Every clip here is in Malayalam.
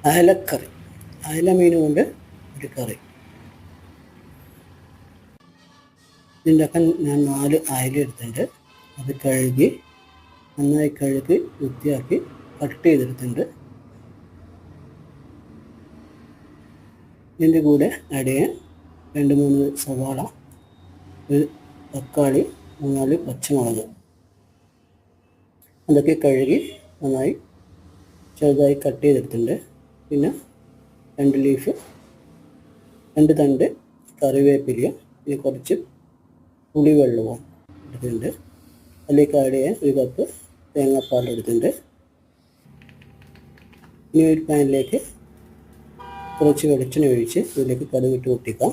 അയലക്കറി, അയല മീൻ കൊണ്ട് ഒരു കറി. ഇതിൻ്റെയൊക്കെ ഞാൻ 4 അയല എടുത്തിട്ടുണ്ട്. അത് കഴുകി നന്നായി കഴുകി വൃത്തിയാക്കി കട്ട് ചെയ്തെടുത്തിട്ടുണ്ട്. ഇതിൻ്റെ കൂടെ ആഡ് ചെയ്യാൻ 2-3 സവാള, ഒരു തക്കാളി, 3-4 പച്ചമുളക്, അതൊക്കെ കഴുകി നന്നായി ചെറുതായി കട്ട് ചെയ്തെടുത്തിട്ടുണ്ട്. പിന്നെ 2 തണ്ട് കറിവേപ്പിലയും പിന്നെ കുറച്ച് പുളിവെള്ളവും എടുത്തിട്ടുണ്ട്. അതിലേക്ക് ആഡ് ചെയ്യാൻ 1 കപ്പ് തേങ്ങാപ്പാൽ എടുത്തിട്ടുണ്ട്. ഇനി ഒരു പാനിലേക്ക് കുറച്ച് വെളിച്ചെണ്ണ ഒഴിച്ച് ഇതിലേക്ക് കടുകിട്ട് പൊട്ടിക്കാം.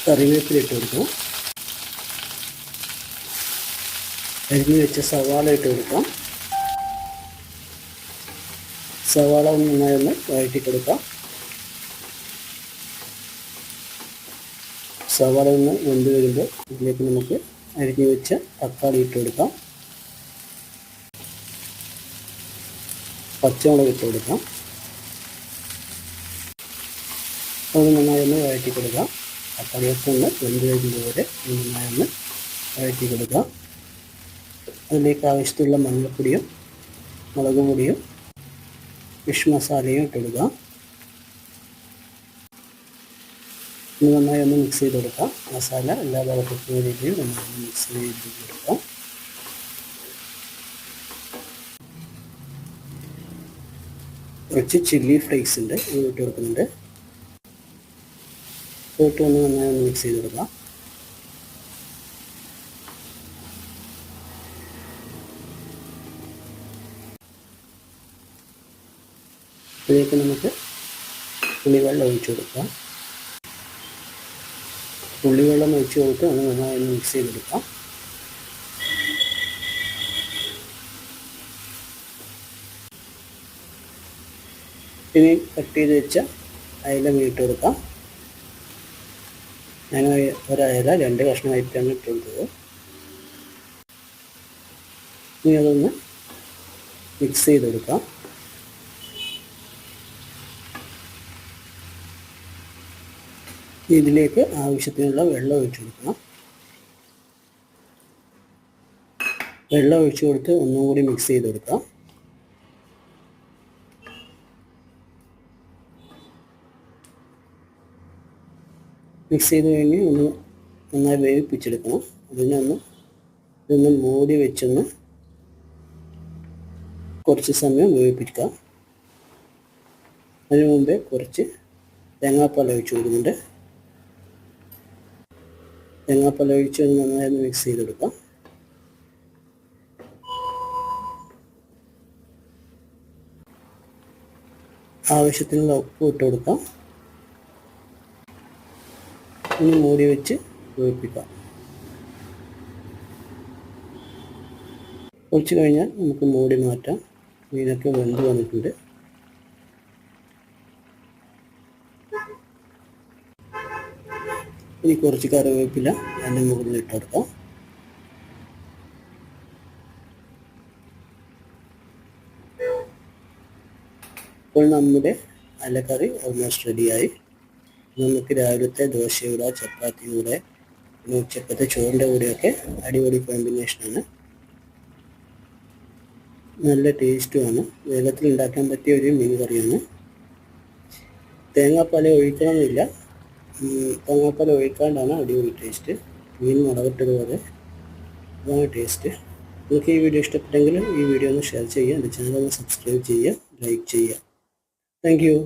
കറിവേപ്പില ഇട്ട് കൊടുക്കാം. അരിഞ്ഞ് വെച്ച സവാള ഇട്ട് കൊടുക്കാം. സവാള നന്നായി ഒന്ന് വഴറ്റി കൊടുക്കാം. സവാള ഒന്ന് വെന്ത് വരുമ്പോൾ ഇതിലേക്ക് നമുക്ക് അരിഞ്ഞ് വെച്ച തക്കാളി ഇട്ട് കൊടുക്കാം. പച്ചമുളക് ഇട്ട് കൊടുക്കാം. അത് നന്നായി ഒന്ന് വഴറ്റി കൊടുക്കാം. തക്കാളിയൊക്കെ ഒന്ന് വെന്ത് വരുന്നതുവരെ നന്നായി ഒന്ന് വഴറ്റി കൊടുക്കാം. അതിലേക്ക് ആവശ്യത്തിലുള്ള മഞ്ഞൾപ്പൊടിയും മുളക് പൊടിയും ഫിഷ് മസാലയും ഇട്ട് കൊടുക്കാം. ഇനി നന്നായി ഒന്ന് മിക്സ് ചെയ്ത് കൊടുക്കാം. മസാല എല്ലാ ഭാഗത്തും രീതിയിൽ നന്നായി മിക്സ് ചെയ്ത് കൊടുക്കാം. കുറച്ച് ചില്ലി ഫ്ലേക്സ് ഉണ്ട്, ഇട്ട് കൊടുക്കുന്നുണ്ട്. ഇട്ട് ഒന്ന് നന്നായി ഒന്ന് മിക്സ് ചെയ്ത് കൊടുക്കാം. ഇതിലേക്ക് നമുക്ക് പുളിവെള്ളം ഒഴിച്ചു കൊടുക്കാം. പുളിവെള്ളം ഒഴിച്ച് കൊടുത്ത് ഒന്ന് നന്നായി ഒന്ന് മിക്സ് ചെയ്ത് കൊടുക്കാം. ഇനി കട്ട് ചെയ്ത് വെച്ച അയല ഇട്ട് കൊടുക്കാം. ഞാൻ ഒരയല 2 കഷ്ണമായിട്ടാണ് ഇട്ട് കൊടുത്തത്. ഇനി അതൊന്ന് മിക്സ് ചെയ്ത് കൊടുക്കാം. ഇതിലേക്ക് ആവശ്യത്തിനുള്ള വെള്ളം ഒഴിച്ചു കൊടുക്കണം. വെള്ളം ഒഴിച്ചു കൊടുത്ത് ഒന്നും കൂടി മിക്സ് ചെയ്ത് കൊടുക്കാം. മിക്സ് ചെയ്ത് കഴിഞ്ഞ് ഒന്ന് നന്നായി വേവിപ്പിച്ചെടുക്കണം. ഇതൊന്ന് മൂടി വെച്ചൊന്ന് കുറച്ച് സമയം വേവിപ്പിക്കാം. അതിന് മുമ്പേ കുറച്ച് തേങ്ങാപ്പാൽ ഒഴിച്ചു കൊടുക്കുന്നുണ്ട്. തേങ്ങാപ്പാൽ ഒഴിച്ച് നന്നായി മിക്സ് ചെയ്തെടുക്കാം. ആവശ്യത്തിനുള്ള ഉപ്പ് ഇട്ട് കൊടുക്കാം. ഇനി മൂടി വെച്ച് വേവിപ്പിക്കാം. കുറച്ച് കഴിഞ്ഞാൽ നമുക്ക് മൂടി മാറ്റാം. മീനൊക്കെ വെന്ത് വന്നിട്ടുണ്ട്. ഇനി കുറച്ച് കറിവേപ്പില അതിൻ്റെ മുകളിൽ ഇട്ട് കൊടുക്കാം. ഇപ്പോൾ നമ്മുടെ അയലക്കറി ഓൾമോസ്റ്റ് റെഡിയായി. നമുക്ക് രാവിലത്തെ ദോശയുടെ ചപ്പാത്തിയുടെ പിന്നെ ഉച്ചക്കത്തെ ചോറിൻ്റെ കൂടെയൊക്കെ അടിപൊളി കോമ്പിനേഷനാണ്. നല്ല ടേസ്റ്റുമാണ്. വേഗത്തിൽ ഉണ്ടാക്കാൻ പറ്റിയ ഒരു മീൻ കറിയാണ്. തേങ്ങാപ്പാൽ ഒഴിക്കണമെന്നില്ല. തേങ്ങാപ്പാൽ ഒഴിക്കാണ്ടാണ് അടിപൊളി ടേസ്റ്റ്. മീൻ മുളകിട്ടതുപോലെ അതാണ് ടേസ്റ്റ്. നിങ്ങൾക്ക് ഈ വീഡിയോ ഇഷ്ടപ്പെട്ടെങ്കിൽ ഈ വീഡിയോ ഒന്ന് ഷെയർ ചെയ്യുക. എൻ്റെ ചാനൽ ഒന്ന് സബ്സ്ക്രൈബ് ചെയ്യുക, ലൈക്ക് ചെയ്യുക. Thank you.